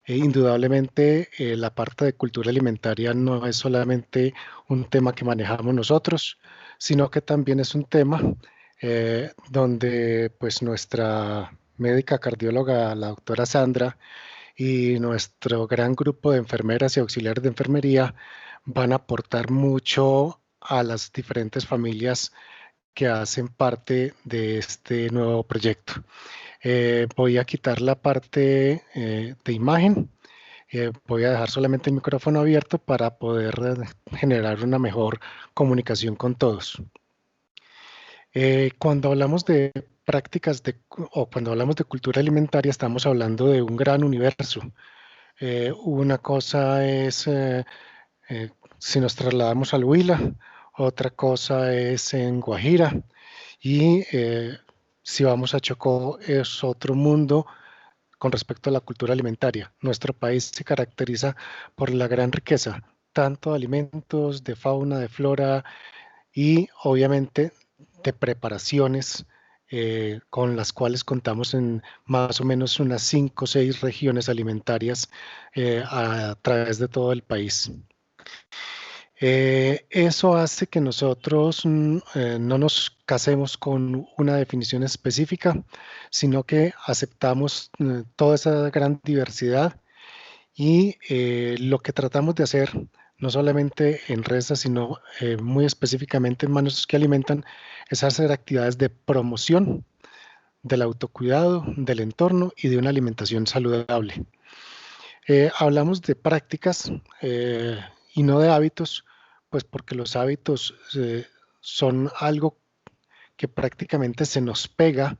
Indudablemente, la parte de cultura alimentaria no es solamente un tema que manejamos nosotros, sino que también es un tema donde pues nuestra médica cardióloga, la doctora Sandra, y nuestro gran grupo de enfermeras y auxiliares de enfermería van a aportar mucho a las diferentes familias que hacen parte de este nuevo proyecto. Voy a quitar la parte de imagen. Voy a dejar solamente el micrófono abierto para poder generar una mejor comunicación con todos. Cuando hablamos de prácticas o cuando hablamos de cultura alimentaria, estamos hablando de un gran universo. Una cosa es si nos trasladamos al Huila, otra cosa es en Guajira y si vamos a Chocó es otro mundo con respecto a la cultura alimentaria. Nuestro país se caracteriza por la gran riqueza, tanto de alimentos, de fauna, de flora y obviamente de preparaciones con las cuales contamos en más o menos unas 5 o 6 regiones alimentarias a través de todo el país. Eso hace que nosotros no nos casemos con una definición específica, sino que aceptamos toda esa gran diversidad y lo que tratamos de hacer, no solamente en Reza, sino muy específicamente en Manos que Alimentan, es hacer actividades de promoción del autocuidado, del entorno y de una alimentación saludable. Hablamos de prácticas y no de hábitos, pues porque los hábitos son algo que prácticamente se nos pega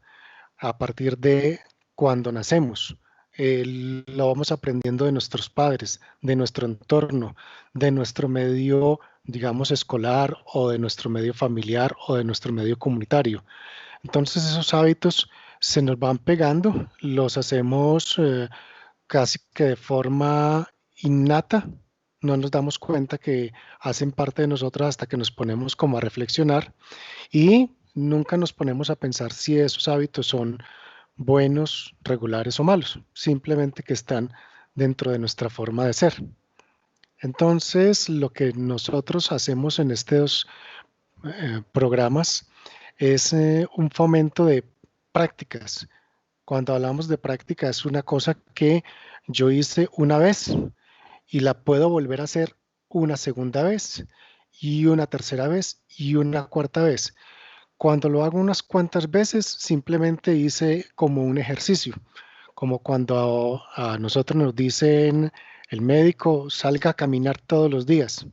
a partir de cuando nacemos. Lo vamos aprendiendo de nuestros padres, de nuestro entorno, de nuestro medio, digamos, escolar o de nuestro medio familiar o de nuestro medio comunitario. Entonces esos hábitos se nos van pegando, los hacemos casi que de forma innata, no nos damos cuenta que hacen parte de nosotros hasta que nos ponemos como a reflexionar y nunca nos ponemos a pensar si esos hábitos son buenos, regulares o malos, simplemente que están dentro de nuestra forma de ser. Entonces, lo que nosotros hacemos en estos programas es un fomento de prácticas. Cuando hablamos de práctica es una cosa que yo hice una vez y la puedo volver a hacer una segunda vez y una tercera vez y una cuarta vez. Cuando lo hago unas cuantas veces, simplemente hice como un ejercicio, como cuando a nosotros nos dicen el médico salga a caminar todos los días.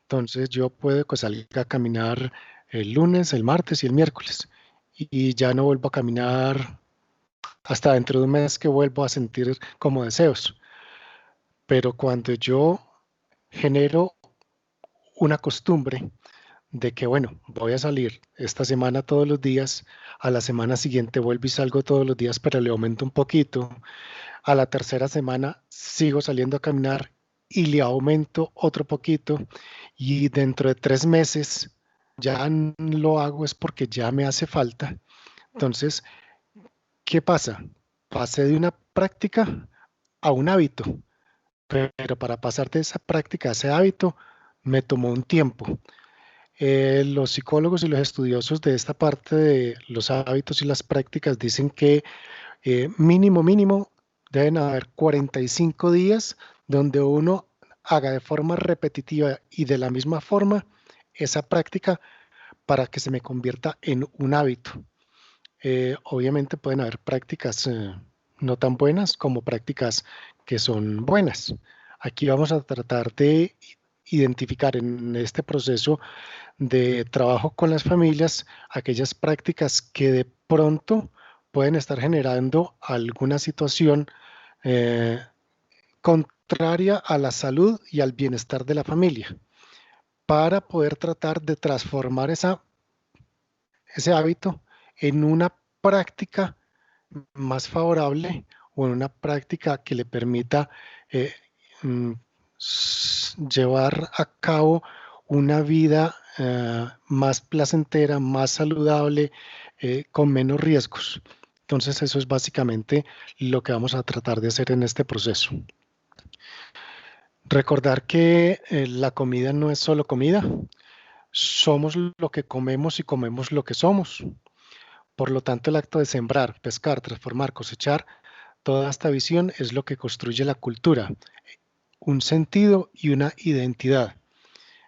Entonces yo puedo que salga a caminar el lunes, el martes y el miércoles y ya no vuelvo a caminar hasta dentro de un mes que vuelvo a sentir como deseos. Pero cuando yo genero una costumbre de que, bueno, voy a salir esta semana todos los días, a la semana siguiente vuelvo y salgo todos los días, pero le aumento un poquito, a la tercera semana sigo saliendo a caminar y le aumento otro poquito, y dentro de 3 meses ya lo hago es porque ya me hace falta. Entonces, ¿qué pasa? Pasé de una práctica a un hábito, pero para pasar de esa práctica a ese hábito me tomó un tiempo. Los psicólogos y los estudiosos de esta parte de los hábitos y las prácticas dicen que mínimo deben haber 45 días donde uno haga de forma repetitiva y de la misma forma esa práctica para que se me convierta en un hábito. Obviamente pueden haber prácticas no tan buenas como prácticas que son buenas. Aquí vamos a tratar de identificar en este proceso de trabajo con las familias aquellas prácticas que de pronto pueden estar generando alguna situación eh, contraria a la salud y al bienestar de la familia para poder tratar de transformar ese hábito en una práctica más favorable o en una práctica que le permita eh, mm, llevar a cabo una vida más placentera, más saludable, con menos riesgos. Entonces eso es básicamente lo que vamos a tratar de hacer en este proceso. Recordar que la comida no es solo comida, somos lo que comemos y comemos lo que somos. Por lo tanto, el acto de sembrar, pescar, transformar, cosechar, toda esta visión es lo que construye la cultura, un sentido y una identidad.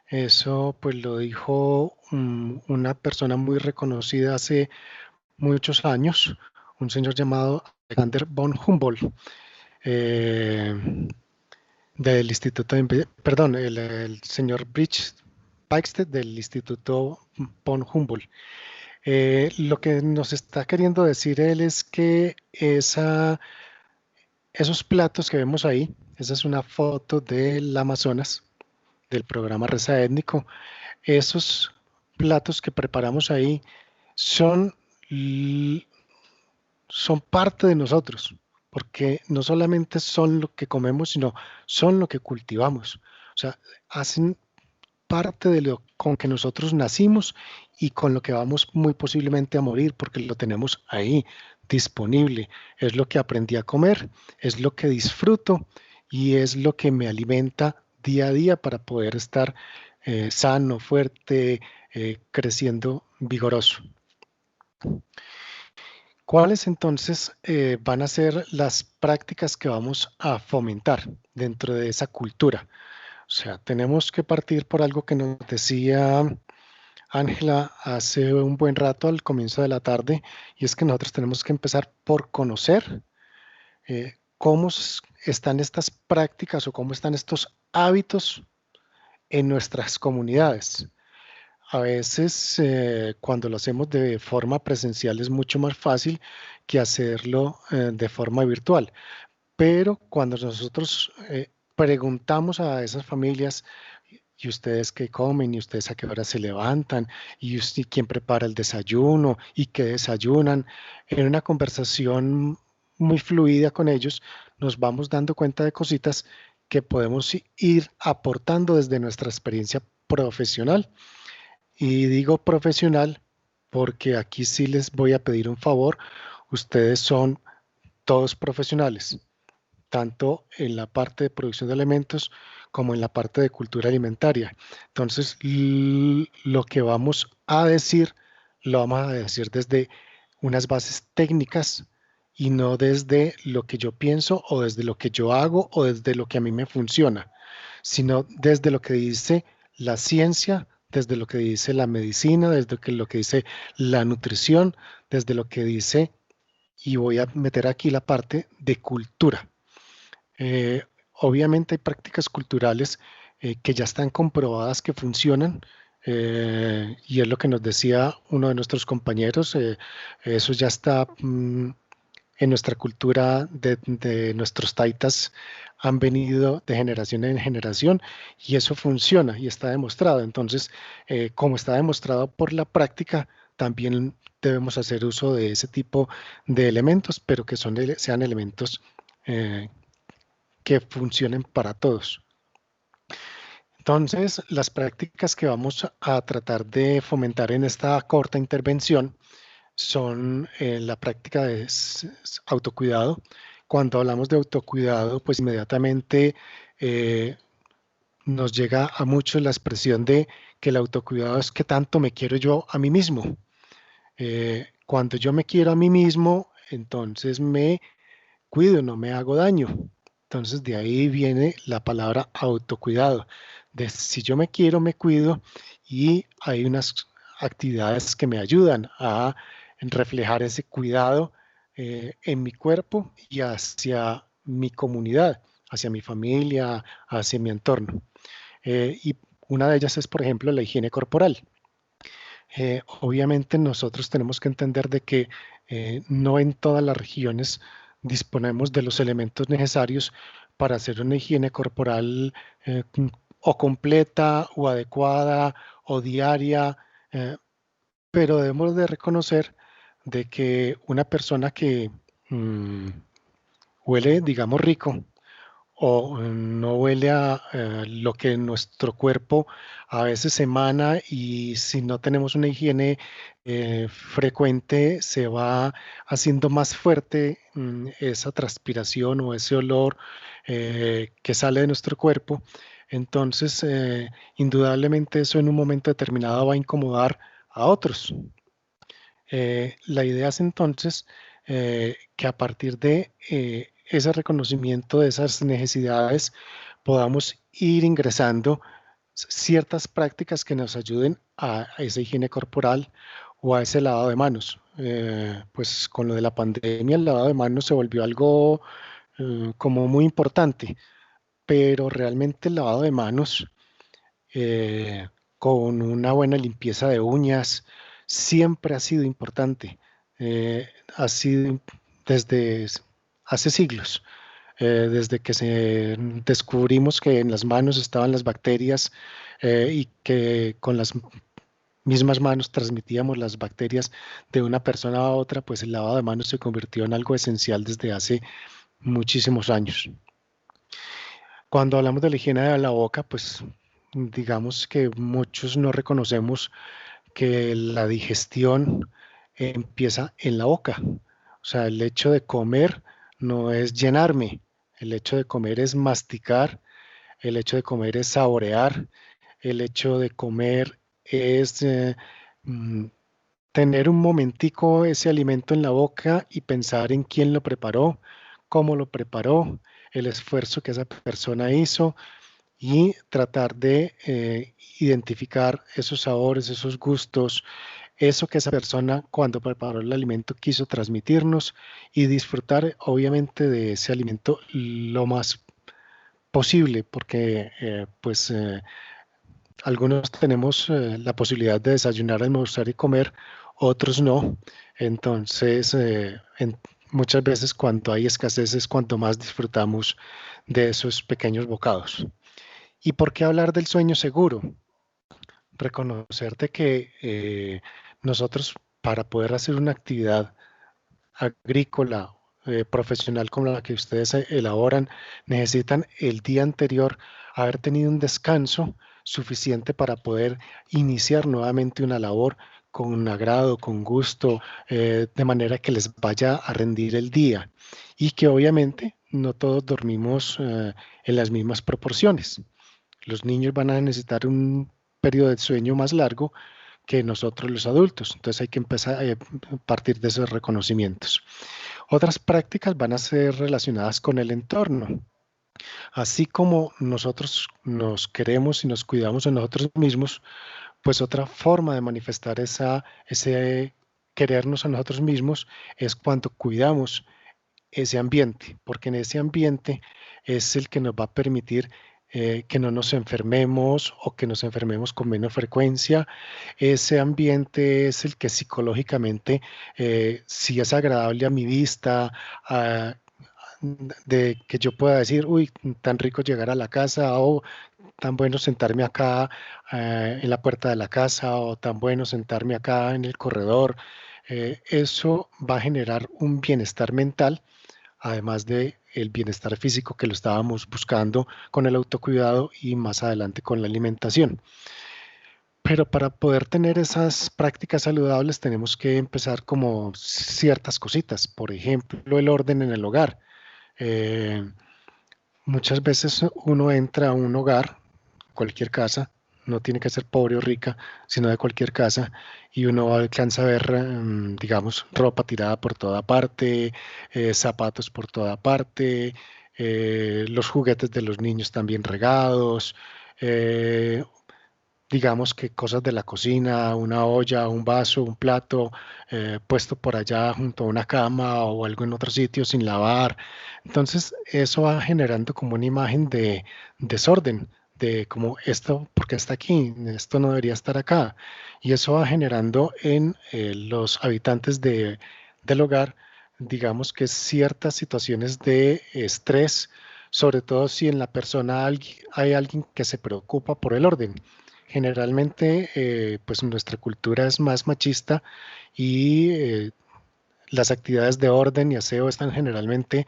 Eso pues lo dijo una persona muy reconocida hace muchos años, un señor llamado Alexander von Humboldt, eh, del Instituto de, perdón, el señor Bridge Baxter del Instituto von Humboldt. Lo que nos está queriendo decir él es que esos platos que vemos ahí, esa es una foto del Amazonas, del programa Reza Étnico, esos platos que preparamos ahí son, son parte de nosotros, porque no solamente son lo que comemos, sino son lo que cultivamos. O sea, hacen parte de lo con que nosotros nacimos y con lo que vamos muy posiblemente a morir, porque lo tenemos ahí disponible. Es lo que aprendí a comer, es lo que disfruto y es lo que me alimenta día a día para poder estar sano, fuerte, creciendo vigoroso. ¿Cuáles entonces van a ser las prácticas que vamos a fomentar dentro de esa cultura? O sea, tenemos que partir por algo que nos decía Ángela hace un buen rato al comienzo de la tarde, y es que nosotros tenemos que empezar por conocer cómo están estas prácticas o cómo están estos hábitos en nuestras comunidades. A veces cuando lo hacemos de forma presencial es mucho más fácil que hacerlo de forma virtual, pero cuando nosotros preguntamos a esas familias, ¿y ustedes qué comen? ¿Y ustedes a qué hora se levantan? ¿Y usted, quién prepara el desayuno? ¿Y qué desayunan? En una conversación muy fluida con ellos, nos vamos dando cuenta de cositas que podemos ir aportando desde nuestra experiencia profesional. Y digo profesional porque aquí sí les voy a pedir un favor. Ustedes son todos profesionales, tanto en la parte de producción de alimentos como en la parte de cultura alimentaria. Entonces, lo que vamos a decir, lo vamos a decir desde unas bases técnicas y no desde lo que yo pienso o desde lo que yo hago o desde lo que a mí me funciona, sino desde lo que dice la ciencia, desde lo que dice la medicina, desde lo que dice la nutrición, desde lo que dice, y voy a meter aquí la parte de cultura. Obviamente hay prácticas culturales que ya están comprobadas que funcionan, y es lo que nos decía uno de nuestros compañeros, eso ya está en nuestra cultura de nuestros taitas, han venido de generación en generación y eso funciona y está demostrado. Entonces, como está demostrado por la práctica, también debemos hacer uso de ese tipo de elementos, pero que sean elementos eh, que funcionen para todos. Entonces, las prácticas que vamos a tratar de fomentar en esta corta intervención son la práctica de autocuidado. Cuando hablamos de autocuidado, pues inmediatamente eh, nos llega a muchos la expresión de que el autocuidado es que tanto me quiero yo a mí mismo. Cuando yo me quiero a mí mismo, entonces me cuido, no me hago daño. Entonces de ahí viene la palabra autocuidado. De si yo me quiero, me cuido y hay unas actividades que me ayudan a reflejar ese cuidado en mi cuerpo y hacia mi comunidad, hacia mi familia, hacia mi entorno. Y una de ellas es, por ejemplo, la higiene corporal. Obviamente nosotros tenemos que entender de que no en todas las regiones disponemos de los elementos necesarios para hacer una higiene corporal o completa o adecuada o diaria, eh, pero debemos de reconocer de que una persona que mm, huele, digamos, rico o no huele a lo que nuestro cuerpo a veces emana, y si no tenemos una higiene frecuente se va haciendo más fuerte esa transpiración o ese olor que sale de nuestro cuerpo. Entonces, indudablemente eso en un momento determinado va a incomodar a otros. La idea es entonces que a partir de ese reconocimiento de esas necesidades podamos ir ingresando ciertas prácticas que nos ayuden a esa higiene corporal o a ese lavado de manos. Pues con lo de la pandemia el lavado de manos se volvió algo como muy importante, pero realmente el lavado de manos con una buena limpieza de uñas, siempre ha sido importante. Ha sido desde hace siglos, desde que descubrimos que en las manos estaban las bacterias y que con las mismas manos transmitíamos las bacterias de una persona a otra, pues el lavado de manos se convirtió en algo esencial desde hace muchísimos años. Cuando hablamos de la higiene de la boca, pues digamos que muchos no reconocemos que la digestión empieza en la boca. O sea, el hecho de comer no es llenarme, el hecho de comer es masticar, el hecho de comer es saborear, el hecho de comer es mm, tener un momentico ese alimento en la boca y pensar en quién lo preparó, cómo lo preparó, el esfuerzo que esa persona hizo, y tratar de identificar esos sabores, esos gustos, eso que esa persona cuando preparó el alimento quiso transmitirnos, y disfrutar obviamente de ese alimento lo más posible, porque algunos tenemos la posibilidad de desayunar, almorzar y comer, otros no. Entonces, muchas veces cuando hay escasez es cuando más disfrutamos de esos pequeños bocados. ¿Y por qué hablar del sueño seguro? Reconocerte que nosotros, para poder hacer una actividad agrícola, profesional como la que ustedes elaboran, necesitan el día anterior haber tenido un descanso suficiente para poder iniciar nuevamente una labor con agrado, con gusto, de manera que les vaya a rendir el día, y que obviamente no todos dormimos en las mismas proporciones. Los niños van a necesitar un periodo de sueño más largo que nosotros los adultos. Entonces hay que empezar a partir de esos reconocimientos. Otras prácticas van a ser relacionadas con el entorno. Así como nosotros nos queremos y nos cuidamos a nosotros mismos, pues otra forma de manifestar ese querernos a nosotros mismos es cuando cuidamos ese ambiente, porque en ese ambiente es el que nos va a permitir que no nos enfermemos o que nos enfermemos con menos frecuencia. Ese ambiente es el que psicológicamente, si es agradable a mi vista, a- de que yo pueda decir, uy, tan rico llegar a la casa, o tan bueno sentarme acá en la puerta de la casa, o tan bueno sentarme acá en el corredor. Eso va a generar un bienestar mental, además de el bienestar físico que lo estábamos buscando con el autocuidado y más adelante con la alimentación. Pero para poder tener esas prácticas saludables tenemos que empezar como ciertas cositas, por ejemplo, el orden en el hogar. Eh, Muchas veces uno entra a un hogar, cualquier casa, no tiene que ser pobre o rica, sino de cualquier casa, y uno alcanza a ver, digamos, ropa tirada por toda parte, zapatos por toda parte, los juguetes de los niños también regados, eh, digamos que cosas de la cocina, una olla, un vaso, un plato puesto por allá junto a una cama o algo en otro sitio sin lavar. Entonces, eso va generando como una imagen de desorden, de como esto, ¿por qué está aquí? Esto no debería estar acá. Y eso va generando en los habitantes del hogar, digamos que ciertas situaciones de estrés, sobre todo si en la persona hay alguien que se preocupa por el orden. Generalmente, pues nuestra cultura es más machista, y las actividades de orden y aseo están generalmente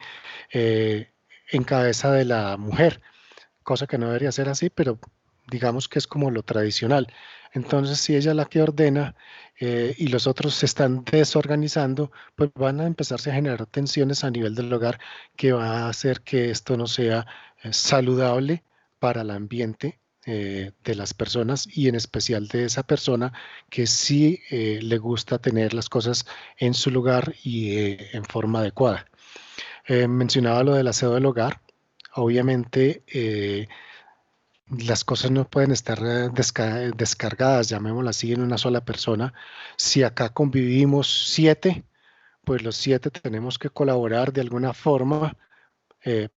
eh, en cabeza de la mujer, cosa que no debería ser así, pero digamos que es como lo tradicional. Entonces, si ella es la que ordena y los otros se están desorganizando, pues van a empezarse a generar tensiones a nivel del hogar que va a hacer que esto no sea saludable para el ambiente de las personas y en especial de esa persona que sí le gusta tener las cosas en su lugar y en forma adecuada. Mencionaba lo del aseo del hogar. Obviamente, las cosas no pueden estar descargadas, llamémoslo así, en una sola persona. Si acá convivimos 7, pues los 7 tenemos que colaborar de alguna forma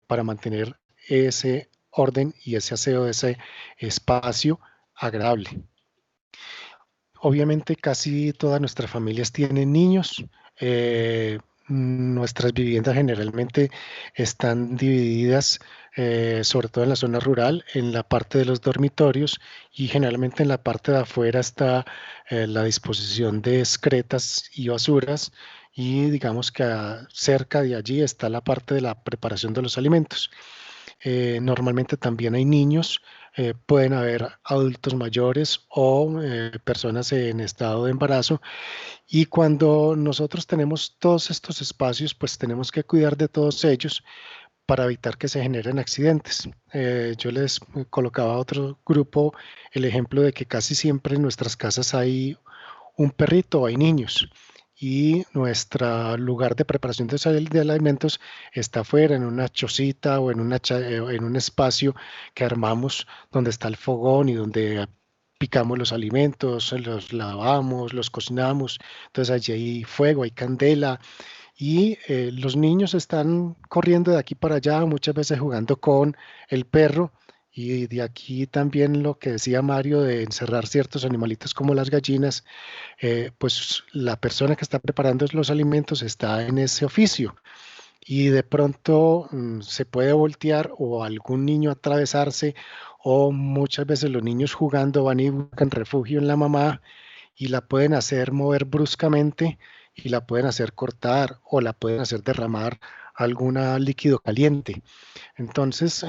para mantener ese orden y ese aseo de ese espacio agradable. Obviamente casi todas nuestras familias tienen niños. Nuestras viviendas generalmente están divididas, sobre todo en la zona rural, en la parte de los dormitorios y generalmente en la parte de afuera está la disposición de excretas y basuras y digamos que cerca de allí está la parte de la preparación de los alimentos. Normalmente también hay niños, pueden haber adultos mayores o personas en estado de embarazo. Y cuando nosotros tenemos todos estos espacios, pues tenemos que cuidar de todos ellos para evitar que se generen accidentes. Yo les colocaba a otro grupo el ejemplo de que casi siempre en nuestras casas hay un perrito o hay niños y nuestro lugar de preparación de alimentos está afuera, en una chocita o en, en un espacio que armamos donde está el fogón y donde picamos los alimentos, los lavamos, los cocinamos. Entonces allí hay fuego, hay candela y los niños están corriendo de aquí para allá, muchas veces jugando con el perro. Y de aquí también lo que decía Mario de encerrar ciertos animalitos como las gallinas, pues la persona que está preparando los alimentos está en ese oficio y de pronto se puede voltear o algún niño atravesarse o muchas veces los niños jugando van y buscan refugio en la mamá y la pueden hacer mover bruscamente y la pueden hacer cortar o la pueden hacer derramar algún líquido caliente. Entonces,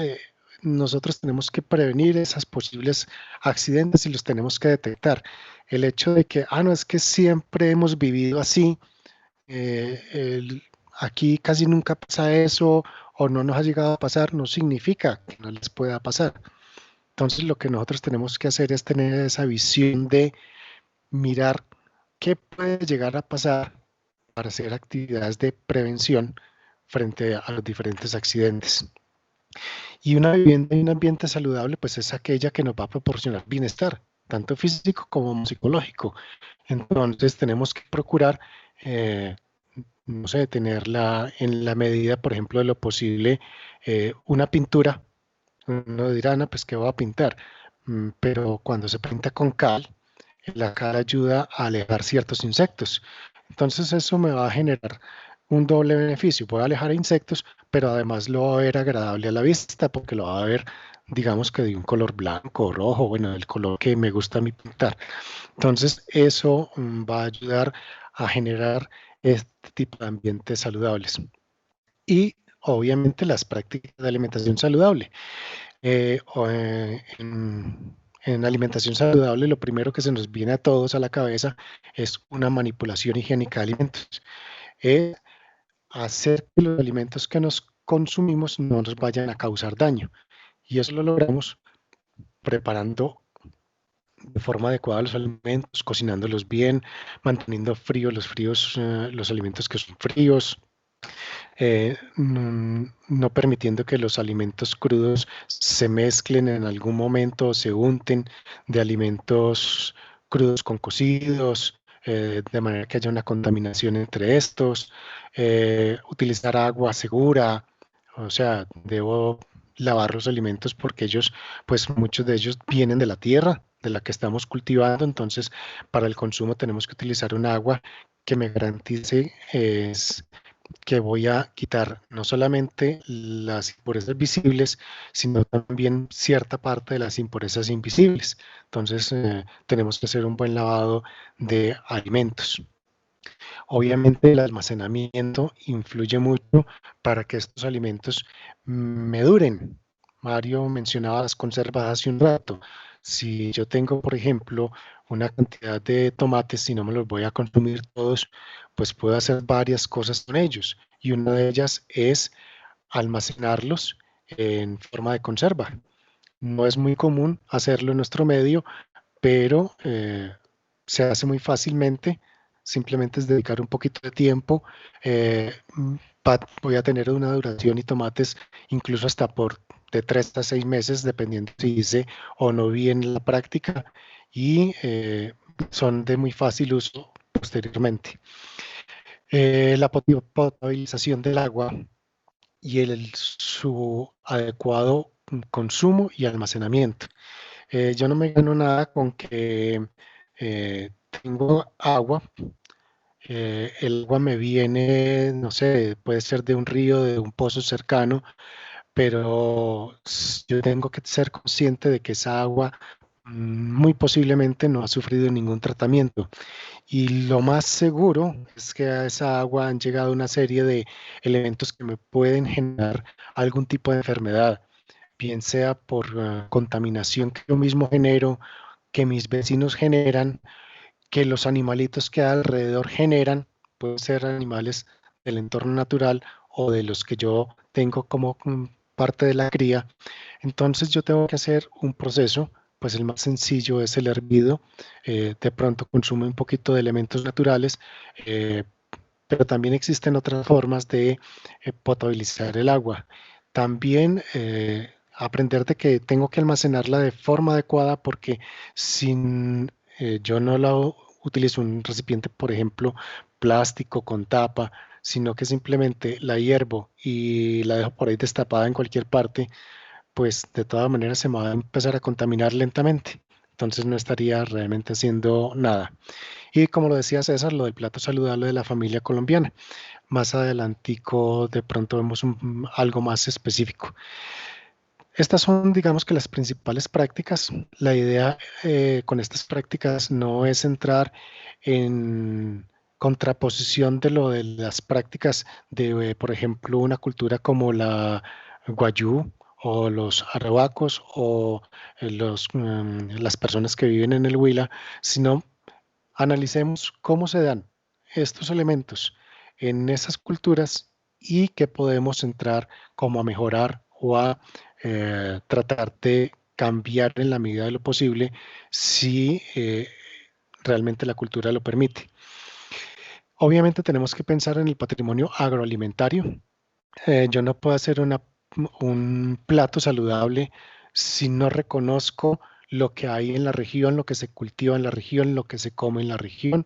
nosotros tenemos que prevenir esos posibles accidentes y los tenemos que detectar. El hecho de que, no, es que siempre hemos vivido así, aquí casi nunca pasa eso o no nos ha llegado a pasar, no significa que no les pueda pasar. Entonces, lo que nosotros tenemos que hacer es tener esa visión de mirar qué puede llegar a pasar para hacer actividades de prevención frente a los diferentes accidentes. Y una vivienda y un ambiente saludable, pues es aquella que nos va a proporcionar bienestar, tanto físico como psicológico. Entonces tenemos que procurar, no sé, tenerla en la medida, por ejemplo, de lo posible, una pintura. Uno dirá, no, pues ¿qué va a pintar? Pero cuando se pinta con cal, la cal ayuda a alejar ciertos insectos. Entonces eso me va a generar un doble beneficio. Voy a alejar insectos, pero además lo va a ver agradable a la vista porque lo va a ver, digamos que de un color blanco o rojo, bueno, el color que me gusta a mí pintar. Entonces eso va a ayudar a generar este tipo de ambientes saludables. Y obviamente las prácticas de alimentación saludable. En alimentación saludable, lo primero que se nos viene a todos a la cabeza es una manipulación higiénica de alimentos. Es hacer que los alimentos que nos consumimos no nos vayan a causar daño. Y eso lo logramos preparando de forma adecuada los alimentos, cocinándolos bien, manteniendo fríos los alimentos que son fríos, no permitiendo que los alimentos crudos se mezclen en algún momento o se unten de alimentos crudos con cocidos, de manera que haya una contaminación entre estos, utilizar agua segura, o sea, debo lavar los alimentos porque ellos, pues muchos de ellos vienen de la tierra de la que estamos cultivando, entonces para el consumo tenemos que utilizar un agua que me garantice que voy a quitar no solamente las impurezas visibles, sino también cierta parte de las impurezas invisibles. Entonces, tenemos que hacer un buen lavado de alimentos. Obviamente el almacenamiento influye mucho para que estos alimentos me duren. Mario mencionaba las conservas hace un rato. Si yo tengo, por ejemplo, una cantidad de tomates y no me los voy a consumir todos, pues puedo hacer varias cosas con ellos. Y una de ellas es almacenarlos en forma de conserva. No es muy común hacerlo en nuestro medio, pero se hace muy fácilmente. Simplemente es dedicar un poquito de tiempo. eh, mm, Voy a tener una duración y tomates incluso hasta por de 3 a 6 meses, dependiendo si hice o no vi en la práctica, y son de muy fácil uso posteriormente. La potabilización del agua y su adecuado consumo y almacenamiento. Yo no me gano nada con que tengo agua. El agua me viene, no sé, puede ser de un río, de un pozo cercano, pero yo tengo que ser consciente de que esa agua muy posiblemente no ha sufrido ningún tratamiento. Y lo más seguro es que a esa agua han llegado una serie de elementos que me pueden generar algún tipo de enfermedad, bien sea por contaminación que yo mismo genero, que mis vecinos generan, que los animalitos que alrededor generan, pueden ser animales del entorno natural o de los que yo tengo como parte de la cría. Entonces yo tengo que hacer un proceso, pues el más sencillo es el hervido. De pronto consume un poquito de elementos naturales, eh, pero también existen otras formas de potabilizar el agua. También aprender de que tengo que almacenarla de forma adecuada, porque sin yo no la utilizo un recipiente, por ejemplo, plástico con tapa, sino que simplemente la hiervo y la dejo por ahí destapada en cualquier parte, pues de todas maneras se me va a empezar a contaminar lentamente. Entonces no estaría realmente haciendo nada. Y como lo decía César, lo del plato saludable de la familia colombiana. Más adelantico de pronto vemos algo más específico. Estas son, digamos que las principales prácticas. La idea con estas prácticas no es entrar en contraposición de lo de las prácticas de, por ejemplo, una cultura como la Guayú o los arhuacos o las personas que viven en el Huila, sino analicemos cómo se dan estos elementos en esas culturas y qué podemos entrar como a mejorar o a tratar de cambiar en la medida de lo posible si realmente la cultura lo permite. Obviamente tenemos que pensar en el patrimonio agroalimentario. Yo no puedo hacer un plato saludable si no reconozco lo que hay en la región, lo que se cultiva en la región, lo que se come en la región.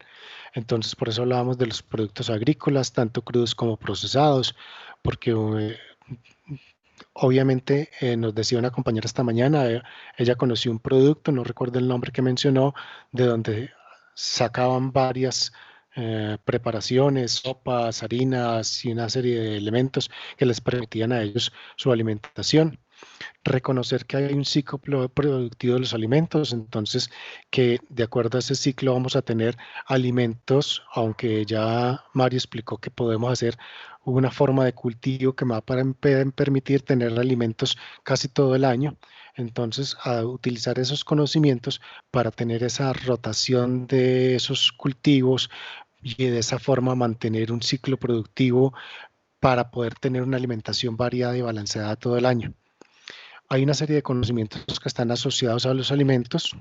Entonces, por eso hablábamos de los productos agrícolas, tanto crudos como procesados, porque obviamente nos decía una compañera esta mañana, ella conoció un producto, no recuerdo el nombre que mencionó, de donde sacaban varias preparaciones, sopas, harinas y una serie de elementos que les permitían a ellos su alimentación. Reconocer que hay un ciclo productivo de los alimentos, entonces que de acuerdo a ese ciclo vamos a tener alimentos, aunque ya Mario explicó que podemos hacer una forma de cultivo que me va a permitir tener alimentos casi todo el año. Entonces, a utilizar esos conocimientos para tener esa rotación de esos cultivos y de esa forma mantener un ciclo productivo para poder tener una alimentación variada y balanceada todo el año. Hay una serie de conocimientos que están asociados a los alimentos,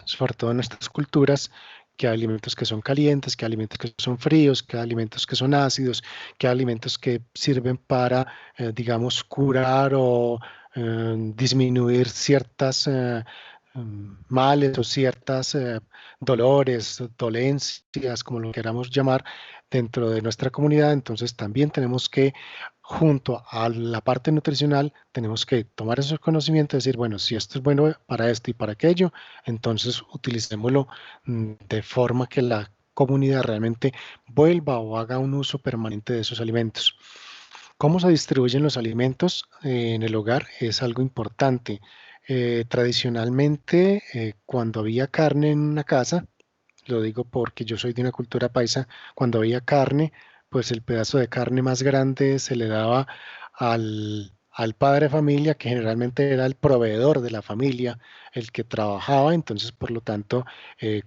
sobre todo en nuestras culturas, que hay alimentos que son calientes, que hay alimentos que son fríos, que hay alimentos que son ácidos, que hay alimentos que sirven para, digamos, curar o disminuir ciertas males o ciertas dolores, dolencias, como lo queramos llamar, dentro de nuestra comunidad. Entonces también tenemos que, junto a la parte nutricional, tenemos que tomar esos conocimientos y decir, bueno, si esto es bueno para esto y para aquello, entonces utilicémoslo de forma que la comunidad realmente vuelva o haga un uso permanente de esos alimentos. ¿Cómo se distribuyen los alimentos en el hogar? Es algo importante. Tradicionalmente, cuando había carne en una casa, lo digo porque yo soy de una cultura paisa, cuando había carne, pues el pedazo de carne más grande se le daba al padre de familia, que generalmente era el proveedor de la familia, el que trabajaba, entonces por lo tanto,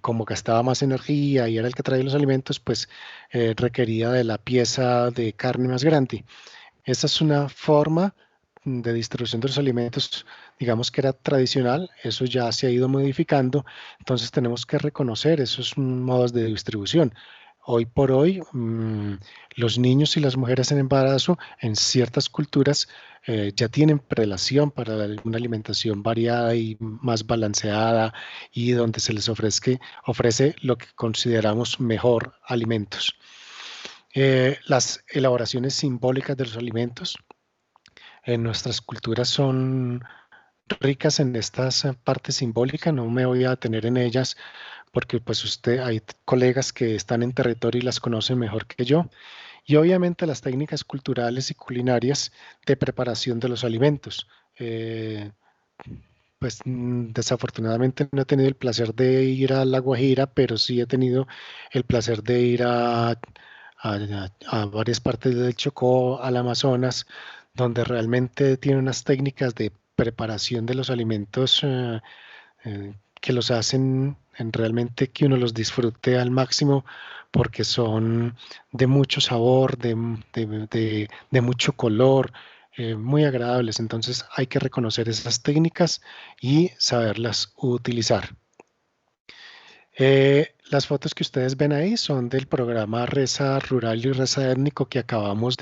como gastaba más energía y era el que traía los alimentos, pues requería de la pieza de carne más grande. Esa es una forma de distribución de los alimentos, digamos que era tradicional, eso ya se ha ido modificando, entonces tenemos que reconocer esos modos de distribución. Hoy por hoy, los niños y las mujeres en embarazo en ciertas culturas ya tienen prelación para una alimentación variada y más balanceada y donde se les ofrece lo que consideramos mejor alimentos. Las elaboraciones simbólicas de los alimentos en nuestras culturas son ricas en estas partes simbólicas, no me voy a detener en ellas porque pues hay colegas que están en territorio y las conocen mejor que yo. Y obviamente las técnicas culturales y culinarias de preparación de los alimentos. Eh, pues desafortunadamente no he tenido el placer de ir a La Guajira, pero sí he tenido el placer de ir a varias partes del Chocó, al Amazonas, donde realmente tiene unas técnicas de preparación de los alimentos que los hacen realmente que uno los disfrute al máximo porque son de mucho sabor, de mucho color, muy agradables. Entonces hay que reconocer esas técnicas y saberlas utilizar. Las fotos que ustedes ven ahí son del programa Reza Rural y Reza Étnico que acabamos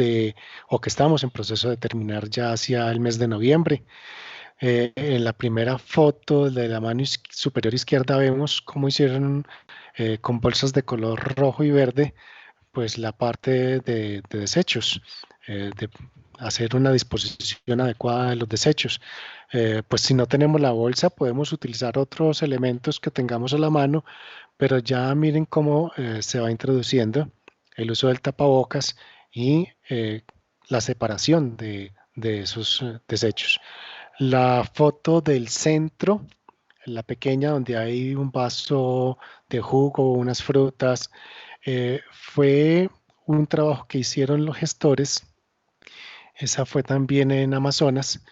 o que estamos en proceso de terminar ya hacia el mes de noviembre. En la primera foto de la mano superior izquierda vemos cómo hicieron con bolsas de color rojo y verde, pues la parte de desechos, de hacer una disposición adecuada de los desechos. Pues si no tenemos la bolsa, podemos utilizar otros elementos que tengamos a la mano, pero ya miren cómo se va introduciendo el uso del tapabocas y la separación de esos desechos. La foto del centro, la pequeña donde hay un vaso de jugo, unas frutas, fue un trabajo que hicieron los gestores. Esa fue también en Amazonas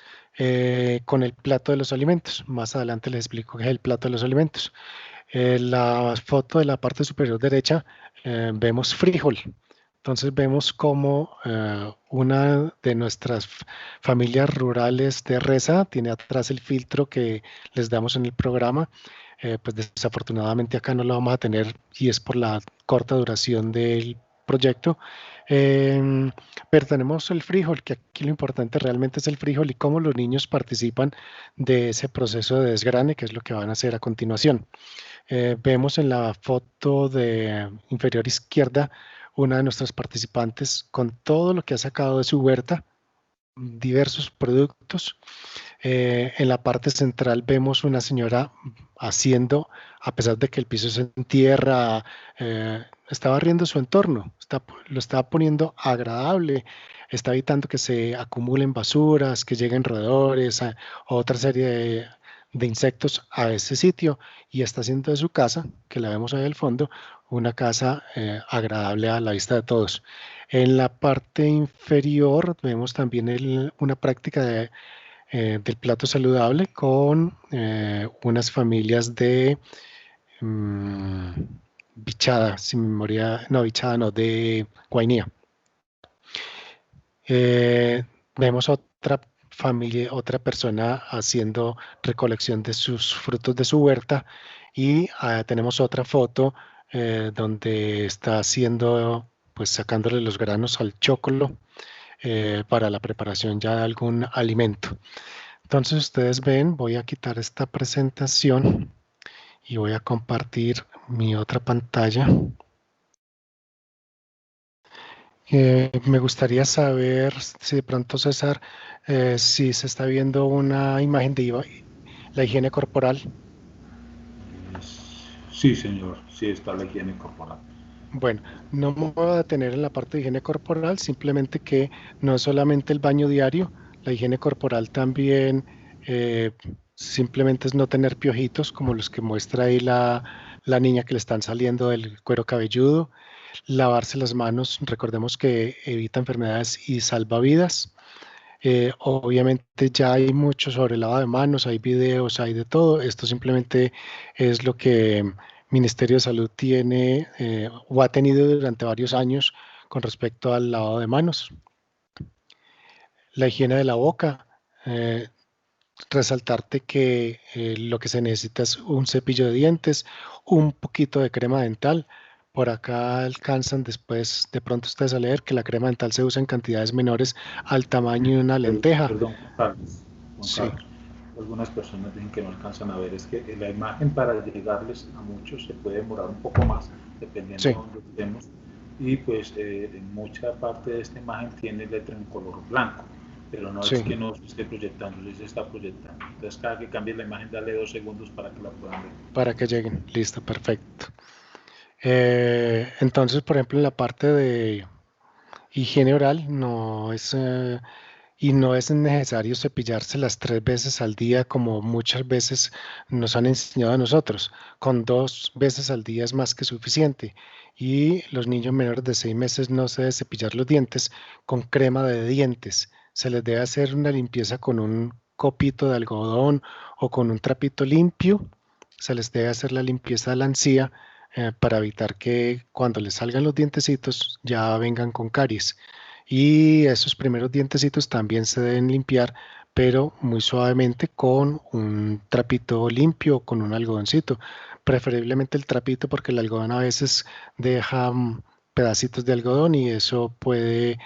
con el plato de los alimentos. Más adelante les explico qué es el plato de los alimentos. La foto de la parte superior derecha vemos frijol. Entonces vemos como una de nuestras familias rurales de Reza tiene atrás el filtro que les damos en el programa. Pues desafortunadamente acá no lo vamos a tener y es por la corta duración del proyecto. Em, pero tenemos el frijol, que aquí lo importante realmente es el frijol y cómo los niños participan de ese proceso de desgrane, que es lo que van a hacer a continuación. Vemos en la foto de inferior izquierda una de nuestras participantes con todo lo que ha sacado de su huerta, diversos productos. En la parte central vemos una señora haciendo, a pesar de que el piso es en tierra, está barriendo su entorno, lo está poniendo agradable, está evitando que se acumulen basuras, que lleguen roedores, otra serie de insectos a ese sitio y está haciendo de su casa, que la vemos ahí al fondo, una casa agradable a la vista de todos. En la parte inferior vemos también una práctica del plato saludable con unas familias de mm, bichada, sin memoria, no, bichada no, de Guainía. Vemos otra familia, otra persona haciendo recolección de sus frutos de su huerta y tenemos otra foto donde está haciendo, pues sacándole los granos al chocolo para la preparación ya de algún alimento. Entonces ustedes ven, voy a quitar esta presentación y voy a compartir mi otra pantalla. Me gustaría saber si de pronto, César, si se está viendo una imagen de la higiene corporal. Sí, señor, sí está la higiene corporal. Bueno, no me voy a detener en la parte de higiene corporal, simplemente que no es solamente el baño diario, la higiene corporal también simplemente es no tener piojitos como los que muestra ahí la niña que le están saliendo del cuero cabelludo, lavarse las manos, recordemos que evita enfermedades y salva vidas. Obviamente ya hay mucho sobre el lavado de manos, hay videos, hay de todo. Esto simplemente es lo que Ministerio de Salud tiene o ha tenido durante varios años con respecto al lavado de manos. La higiene de la boca. Resaltarte que lo que se necesita es un cepillo de dientes, un poquito de crema dental. Por acá alcanzan después, de pronto ustedes a leer que la crema dental se usa en cantidades menores al tamaño de una lenteja. Perdón, Juan Carlos. Juan Sí, Carlos. Algunas personas dicen que no alcanzan a ver, es que la imagen para llegarles a muchos se puede demorar un poco más, dependiendo de sí, dónde estemos. Y pues en mucha parte de esta imagen tiene letra en color blanco, pero no es que sí, no se esté proyectando, sí se está proyectando. Entonces cada que cambie la imagen, dale 2 segundos para que la puedan ver. para que lleguen. Listo, perfecto. Entonces, por ejemplo, en la parte de higiene oral no es necesario cepillarse las 3 veces al día como muchas veces nos han enseñado a nosotros. Con 2 veces al día es más que suficiente. Y los niños menores de 6 meses no se debe cepillar los dientes con crema de dientes. Se les debe hacer una limpieza con un copito de algodón o con un trapito limpio. Se les debe hacer la limpieza de la encía para evitar que cuando les salgan los dientecitos ya vengan con caries. Y esos primeros dientecitos también se deben limpiar, pero muy suavemente con un trapito limpio o con un algodoncito. Preferiblemente el trapito porque el algodón a veces deja pedacitos de algodón y eso puede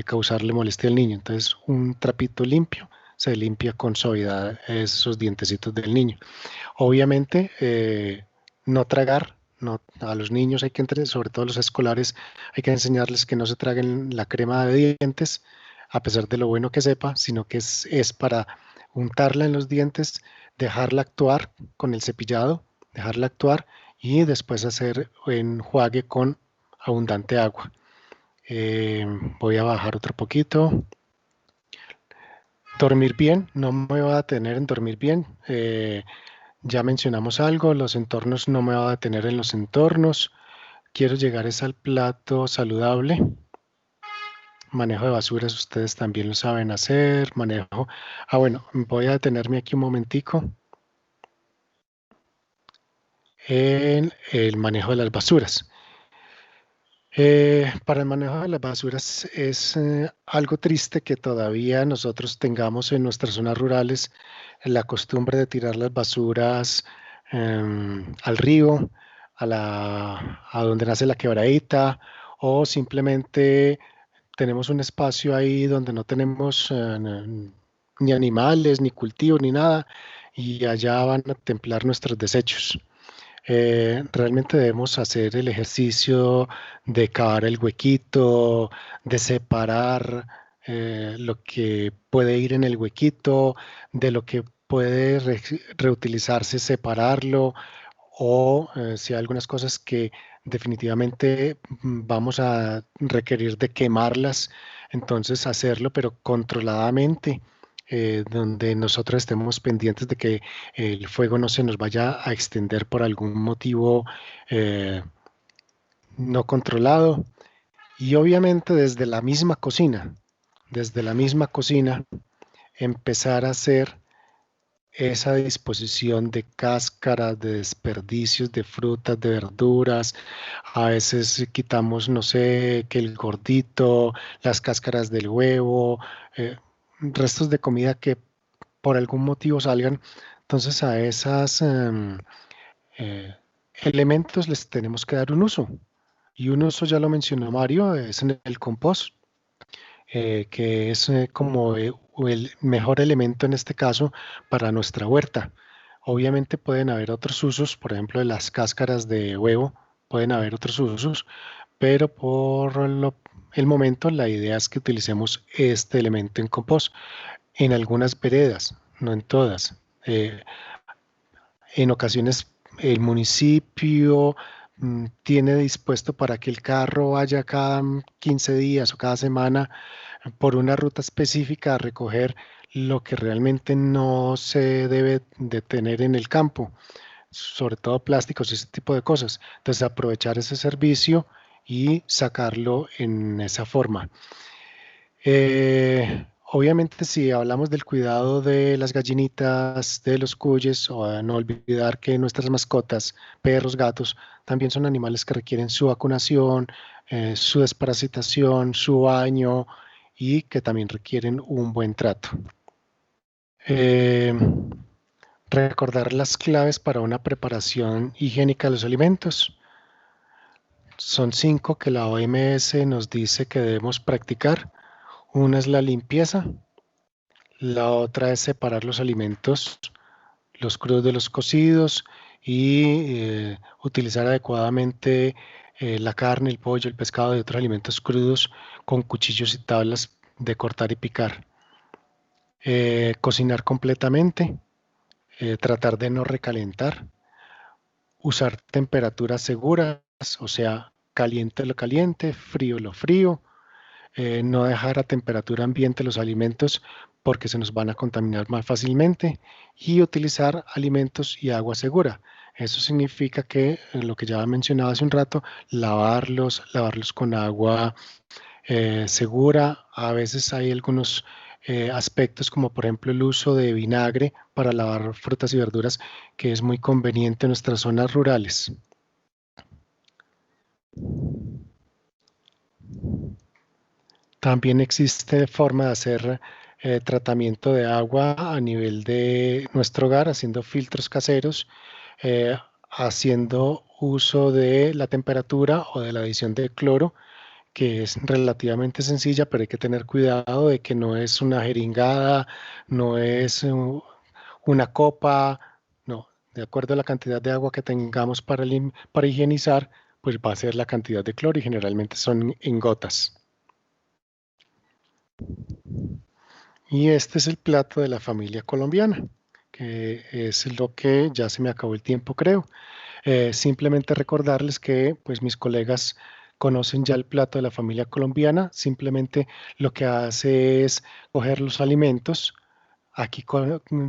causarle molestia al niño. Entonces, un trapito limpio se limpia con suavidad esos dientecitos del niño. Obviamente, no tragar, no, a los niños hay que, sobre todo los escolares, hay que enseñarles que no se traguen la crema de dientes, a pesar de lo bueno que sepa, sino que es para untarla en los dientes, dejarla actuar con el cepillado, dejarla actuar y después hacer enjuague con abundante agua. Eh, Voy a bajar otro poquito. Dormir bien, no me voy a detener en dormir bien. Ya mencionamos algo, los entornos no me voy a detener en los entornos. Quiero llegar es al plato saludable. Manejo de basuras, ustedes también lo saben hacer. Manejo. Bueno, voy a detenerme aquí un momentico en el manejo de las basuras. Para el manejo de las basuras es algo triste que todavía nosotros tengamos en nuestras zonas rurales la costumbre de tirar las basuras al río, a donde nace la quebradita, o simplemente tenemos un espacio ahí donde no tenemos ni animales, ni cultivos, ni nada, y allá van a templar nuestros desechos. Realmente debemos hacer el ejercicio de cavar el huequito, de separar lo que puede ir en el huequito, de lo que puede reutilizarse, separarlo, o si hay algunas cosas que definitivamente vamos a requerir de quemarlas, entonces hacerlo, pero controladamente, donde nosotros estemos pendientes de que el fuego no se nos vaya a extender por algún motivo eh, no controlado. Y obviamente desde la misma cocina, empezar a hacer esa disposición de cáscaras, de desperdicios de frutas, de verduras. A veces quitamos, no sé, que el gordito, las cáscaras del huevo, restos de comida que por algún motivo salgan. Entonces a esas eh, elementos les tenemos que dar un uso. Y un uso, ya lo mencionó Mario, es en el compost, que es como el mejor elemento en este caso para nuestra huerta. Obviamente pueden haber otros usos, por ejemplo, de las cáscaras de huevo, pueden haber otros usos, pero el momento la idea es que utilicemos este elemento en compost en algunas veredas, no en todas. En ocasiones el municipio tiene dispuesto para que el carro vaya cada 15 días o cada semana por una ruta específica a recoger lo que realmente no se debe de tener en el campo. sobre todo plásticos y ese tipo de cosas. Entonces, aprovechar ese servicio y sacarlo en esa forma. Obviamente, si hablamos del cuidado de las gallinitas, de los cuyes, o a no olvidar que nuestras mascotas, perros, gatos, también son animales que requieren su vacunación, su desparasitación, su baño y que también requieren un buen trato. Eh, Recordar las claves para una preparación higiénica de los alimentos. Son 5 que la OMS nos dice que debemos practicar. Una es la limpieza, la otra es separar los alimentos, los crudos de los cocidos y utilizar adecuadamente la carne, el pollo, el pescado y otros alimentos crudos con cuchillos y tablas de cortar y picar. Cocinar completamente, tratar de no recalentar, usar temperaturas seguras, o sea, caliente lo caliente, frío lo frío, no dejar a temperatura ambiente los alimentos porque se nos van a contaminar más fácilmente y utilizar alimentos y agua segura. Eso significa que lo que ya mencionaba hace un rato, lavarlos con agua segura. A veces hay algunos aspectos como por ejemplo el uso de vinagre para lavar frutas y verduras que es muy conveniente en nuestras zonas rurales. También existe forma de hacer tratamiento de agua a nivel de nuestro hogar, haciendo filtros caseros, eh, haciendo uso de la temperatura o de la adición de cloro, que es relativamente sencilla, pero hay que tener cuidado de que no es una jeringada, no es una copa, no, de acuerdo a la cantidad de agua que tengamos para higienizar, pues va a ser la cantidad de cloro y generalmente son en gotas. Y este es el plato de la familia colombiana, que es lo que ya se me acabó el tiempo, creo. Simplemente recordarles que pues mis colegas conocen ya el plato de la familia colombiana, simplemente lo que hace es coger los alimentos, aquí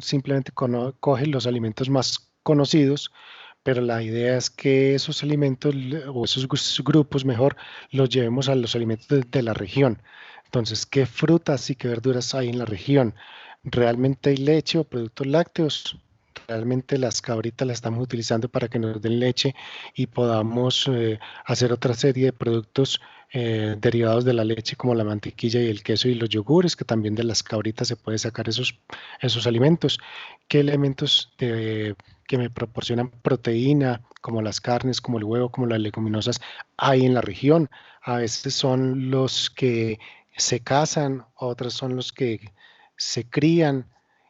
simplemente coge los alimentos más conocidos, pero la idea es que esos alimentos o esos grupos mejor los llevemos a los alimentos de la región. Entonces, ¿qué frutas y qué verduras hay en la región? ¿Realmente hay leche o productos lácteos? Realmente las cabritas las estamos utilizando para que nos den leche y podamos hacer otra serie de productos derivados de la leche como la mantequilla y el queso y los yogures, que también de las cabritas se puede sacar esos alimentos. ¿Qué elementos que me proporcionan proteína, como las carnes, como el huevo, como las leguminosas, hay en la región? A veces son los que se cazan, otros son los que se crían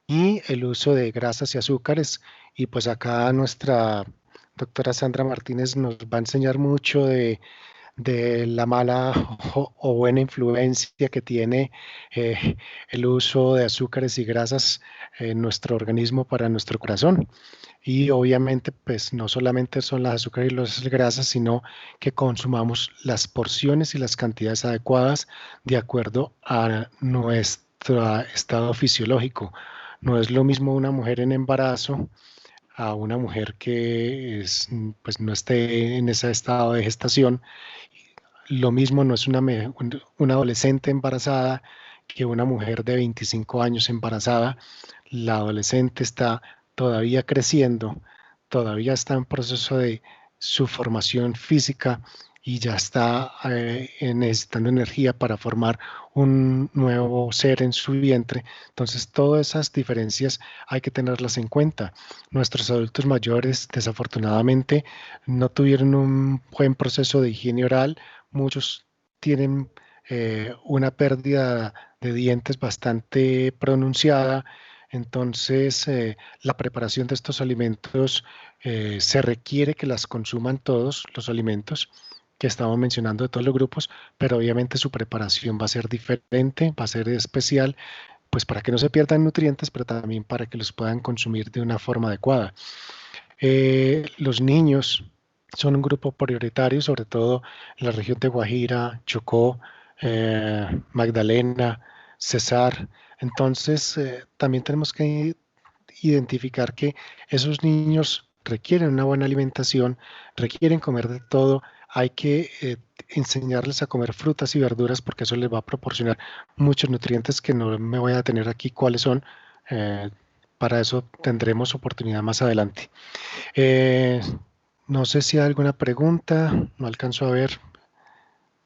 y el uso de grasas y azúcares. Y pues acá nuestra doctora Sandra Martínez nos va a enseñar mucho de la mala o buena influencia que tiene el uso de azúcares y grasas en nuestro organismo para nuestro corazón. Y obviamente, pues no solamente son las azúcares y las grasas, sino que consumamos las porciones y las cantidades adecuadas de acuerdo a nuestro estado fisiológico. No es lo mismo una mujer en embarazo a una mujer que pues no esté en ese estado de gestación. Lo mismo no es una adolescente embarazada que una mujer de 25 años embarazada. La adolescente está todavía creciendo, todavía está en proceso de su formación física y ya está necesitando energía para formar un nuevo ser en su vientre. Entonces, todas esas diferencias hay que tenerlas en cuenta. Nuestros adultos mayores, desafortunadamente, no tuvieron un buen proceso de higiene oral. Muchos tienen una pérdida de dientes bastante pronunciada. Entonces, la preparación de estos alimentos se requiere que las consuman todos los alimentos que estamos mencionando de todos los grupos, pero obviamente su preparación va a ser diferente, va a ser especial, pues para que no se pierdan nutrientes, pero también para que los puedan consumir de una forma adecuada. Los niños son un grupo prioritario, sobre todo en la región de Guajira, Chocó, Magdalena, Cesar. Entonces, también tenemos que identificar que esos niños requieren una buena alimentación, requieren comer de todo. Hay que enseñarles a comer frutas y verduras porque eso les va a proporcionar muchos nutrientes que no me voy a tener aquí cuáles son. Eh, para eso tendremos oportunidad más adelante. Eh, no sé si hay alguna pregunta, no alcanzo a ver.